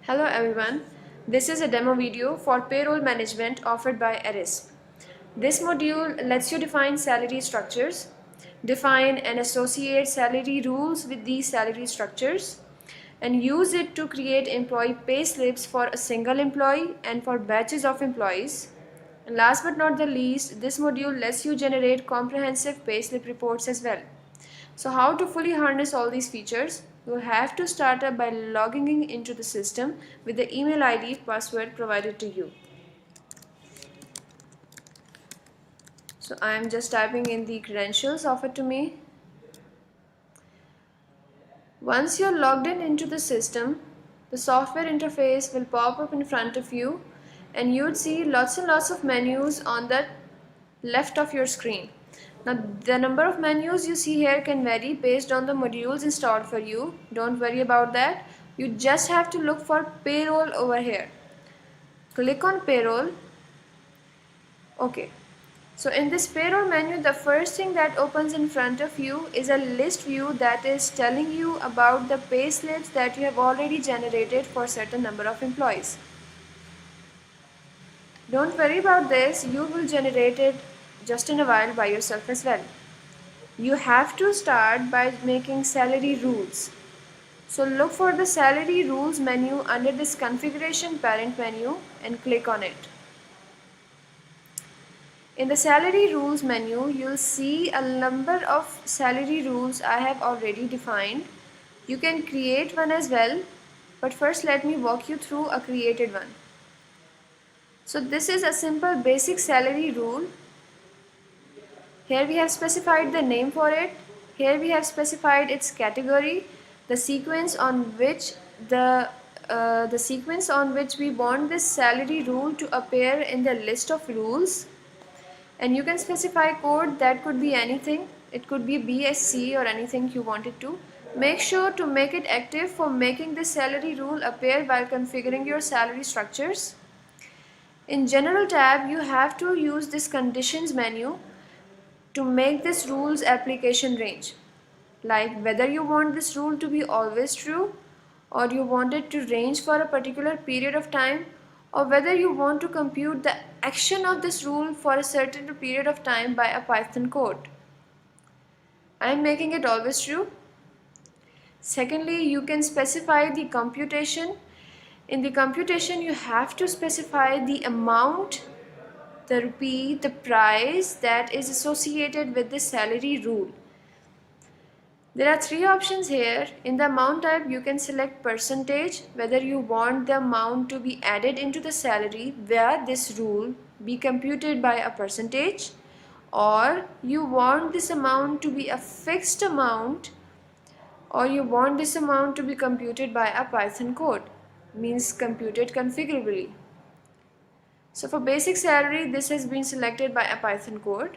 Hello everyone, this is a demo video for payroll management offered by ARIS. This module lets you define salary structures, define and associate salary rules with these salary structures, and use it to create employee pay slips for a single employee and for batches of employees. And last but not the least, this module lets you generate comprehensive pay slip reports as well. So how to fully harness all these features? You'll have to start up by logging into the system with the email ID password provided to you. So I am just typing in the credentials offered to me. Once you're logged into the system, the software interface will pop up in front of you and you'd see lots and lots of menus on the left of your screen. Now the number of menus you see here can vary based on the modules installed for you. Don't worry about that. You just have to look for payroll over here. Click on payroll. Okay. So in this payroll menu, the first thing that opens in front of you is a list view that is telling you about the pay slips that you have already generated for a certain number of employees. Don't worry about this, you will generate it just in a while by yourself as well. You have to start by making salary rules. So look for the salary rules menu under this configuration parent menu and click on it. In the salary rules menu, you'll see a number of salary rules I have already defined. You can create one as well, but first let me walk you through a created one. So this is a simple basic salary rule. Here we have specified the name for it. Here we have specified its category, the sequence on which we want this salary rule to appear in the list of rules. And you can specify code that could be anything. It could be BSC or anything you want it to. Make sure to make it active for making this salary rule appear while configuring your salary structures. In General tab, you have to use this Conditions menu to make this rule's application range. Like whether you want this rule to be always true, or you want it to range for a particular period of time, or whether you want to compute the action of this rule for a certain period of time by a Python code. I am making it always true. Secondly, you can specify the computation. In the computation, you have to specify the amount, the rupee, the price that is associated with the salary rule. There are three options here. In the amount type, you can select percentage, whether you want the amount to be added into the salary where this rule be computed by a percentage, or you want this amount to be a fixed amount, or you want this amount to be computed by a Python code, means computed configurably. So for basic salary, this has been selected by a Python code.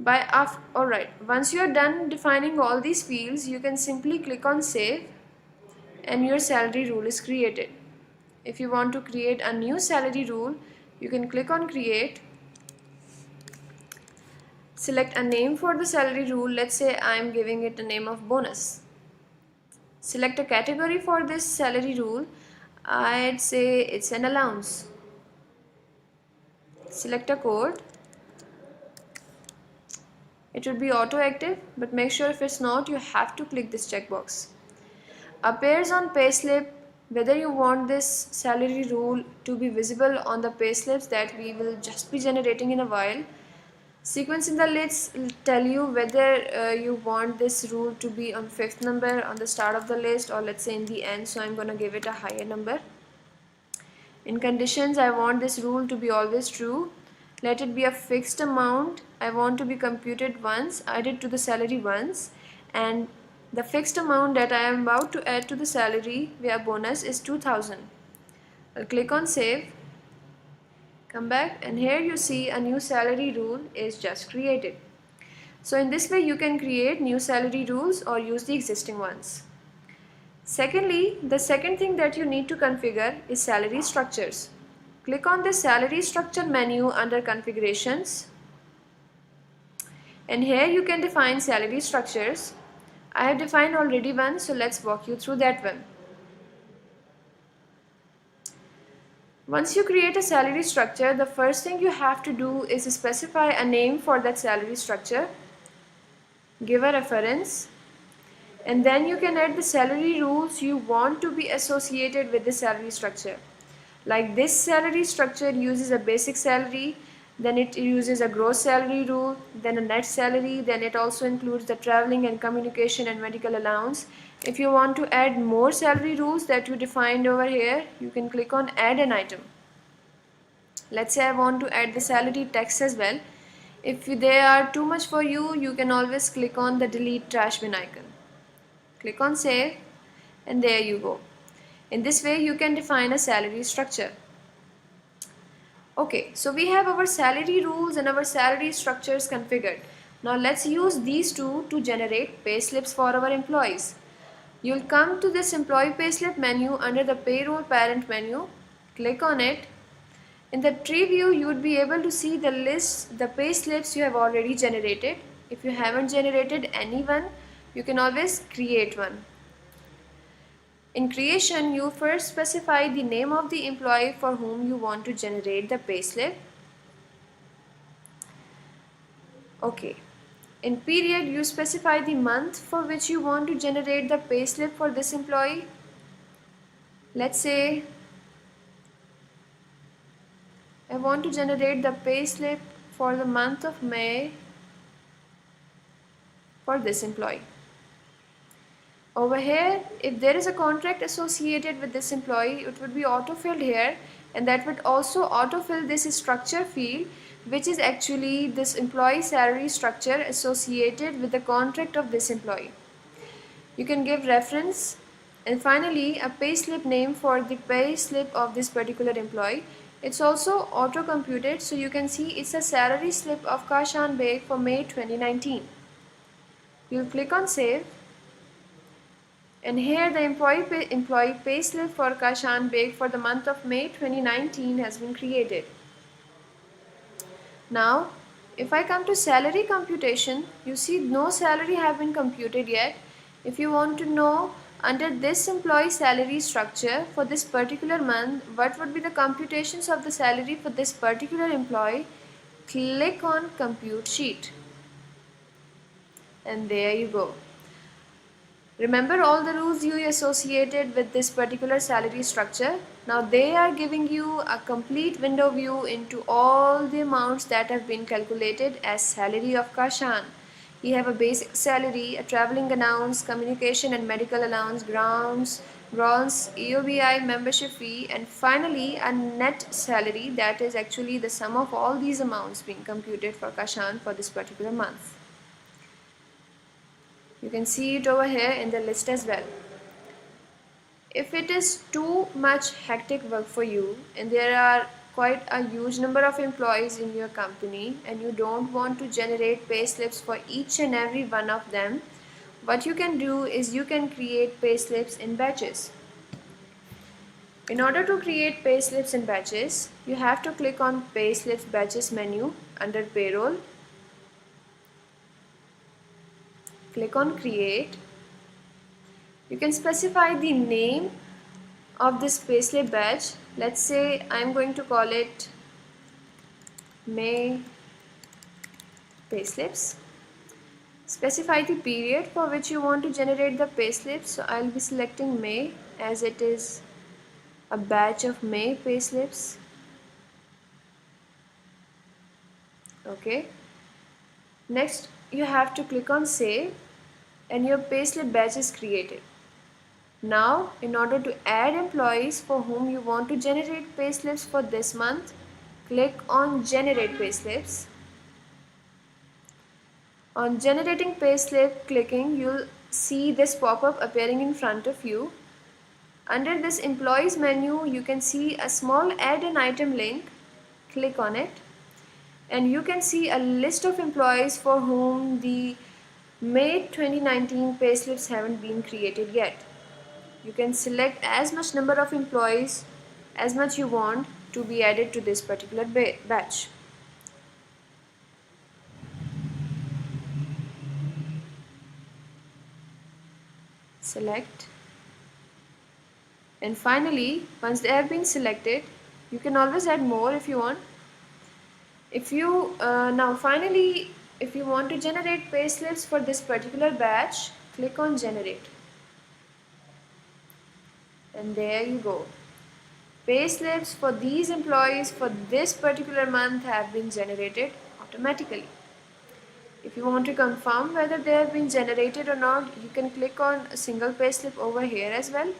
Alright, once you are done defining all these fields, you can simply click on save and your salary rule is created. If you want to create a new salary rule, you can click on create, select a name for the salary rule. Let's say I am giving it a name of bonus. Select a category for this salary rule. I'd say it's an allowance. Select a code. It will be auto active, but make sure if it's not, you have to click this checkbox. Appears on payslip, whether you want this salary rule to be visible on the payslips that we will just be generating in a while. Sequence in the list will tell you whether you want this rule to be on 5th number on the start of the list, or let's say in the end, so I'm going to give it a higher number. In conditions, I want this rule to be always true. Let it be a fixed amount. I want to be computed once, added to the salary once, and the fixed amount that I am about to add to the salary via bonus is 2000. I'll click on save. Come back, and here you see a new salary rule is just created. So in this way you can create new salary rules or use the existing ones. Secondly, the second thing that you need to configure is salary structures. Click on the salary structure menu under configurations, and here you can define salary structures. I have defined already one, so let's walk you through that one. Once you create a salary structure, the first thing you have to do is specify a name for that salary structure, give a reference, and then you can add the salary rules you want to be associated with the salary structure. Like this salary structure uses a basic salary, then it uses a gross salary rule, then a net salary, then it also includes the traveling and communication and medical allowance. If you want to add more salary rules that you defined over here, you can click on add an item. Let's say I want to add the salary tax as well. If they are too much for you, you can always click on the delete trash bin icon. Click on save and there you go. In this way you can define a salary structure. Okay, so we have our salary rules and our salary structures configured. Now let's use these two to generate pay slips for our employees. You'll come to this employee payslip menu under the payroll parent menu. Click on it. In the tree view, you would be able to see the list, the pay slips you have already generated. If you haven't generated any one, you can always create one. In creation, you first specify the name of the employee for whom you want to generate the payslip. Okay. In period, you specify the month for which you want to generate the payslip for this employee. Let's say I want to generate the payslip for the month of May for this employee. Over here, if there is a contract associated with this employee, it would be auto-filled here, and that would also auto-fill this structure field, which is actually this employee salary structure associated with the contract of this employee. You can give reference, and finally a payslip name for the payslip of this particular employee. It's also auto-computed, so you can see it's a salary slip of Kashan Beg for May 2019. You'll click on save. And here the employee payslip for Kashan Beg for the month of May 2019 has been created. Now, if I come to salary computation, you see no salary have been computed yet. If you want to know under this employee salary structure for this particular month, what would be the computations of the salary for this particular employee, click on compute sheet. And there you go. Remember all the rules you associated with this particular salary structure. Now they are giving you a complete window view into all the amounts that have been calculated as salary of Kashan. You have a basic salary, a traveling allowance, communication and medical allowance, grounds, EOBI membership fee, and finally a net salary, that is actually the sum of all these amounts being computed for Kashan for this particular month. You can see it over here in the list as well. If it is too much hectic work for you and there are quite a huge number of employees in your company and you don't want to generate pay slips for each and every one of them, what you can do is you can create pay slips in batches. In order to create pay slips in batches, you have to click on pay slips batches menu under payroll. Click on create. You can specify the name of this payslip batch. Let's say I'm going to call it May payslips. Specify the period for which you want to generate the payslips. So I'll be selecting May as it is a batch of May payslips. Okay. Next, you have to click on save and your payslip batch is created. Now, in order to add employees for whom you want to generate payslips for this month, click on generate payslips. On generating payslip clicking, you'll see this pop-up appearing in front of you. Under this employees menu, you can see a small add an item link. Click on it and you can see a list of employees for whom the May 2019 payslips haven't been created yet. You can select as much number of employees as much you want to be added to this particular batch. Select, and finally once they have been selected, You can always add more if you want. If you now finally, if you want to generate payslips for this particular batch, click on generate, and there you go. Payslips for these employees for this particular month have been generated automatically. If you want to confirm whether they have been generated or not, you can click on a single payslip over here as well.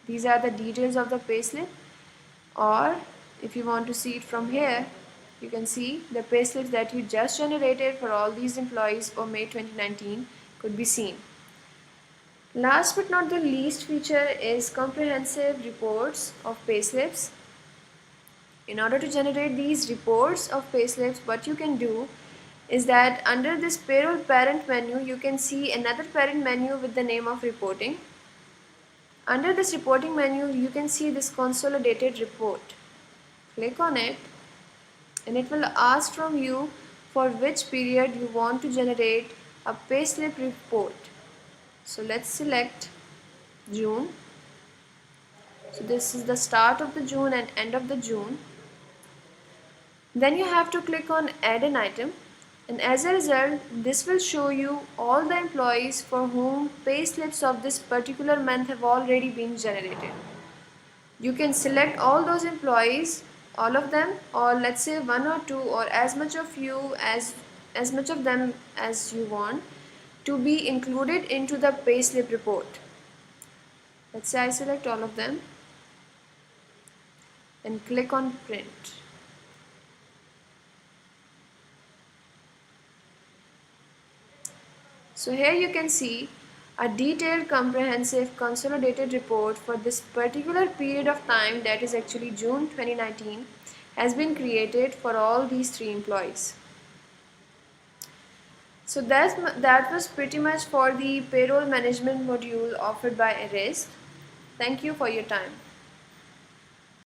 These are the details of the payslip. Or if you want to see it from here, you can see the payslips that you just generated for all these employees for May 2019 could be seen. Last but not the least feature is comprehensive reports of payslips. In order to generate these reports of payslips, what you can do is that under this payroll parent menu, you can see another parent menu with the name of reporting. Under this reporting menu, you can see this consolidated report. Click on it and it will ask from you for which period you want to generate a payslip report. So let's select June. So this is the start of the June and end of the June. Then you have to click on add an item, and as a result this will show you all the employees for whom payslips of this particular month have already been generated. You can select all those employees, all of them, or let's say one or two, or as much of them as you want to be included into the payslip report. Let's say I select all of them and click on print. So here you can see a detailed, comprehensive, consolidated report for this particular period of time, that is actually June 2019, has been created for all these 3 employees. So that was pretty much for the payroll management module offered by Arrest. Thank you for your time.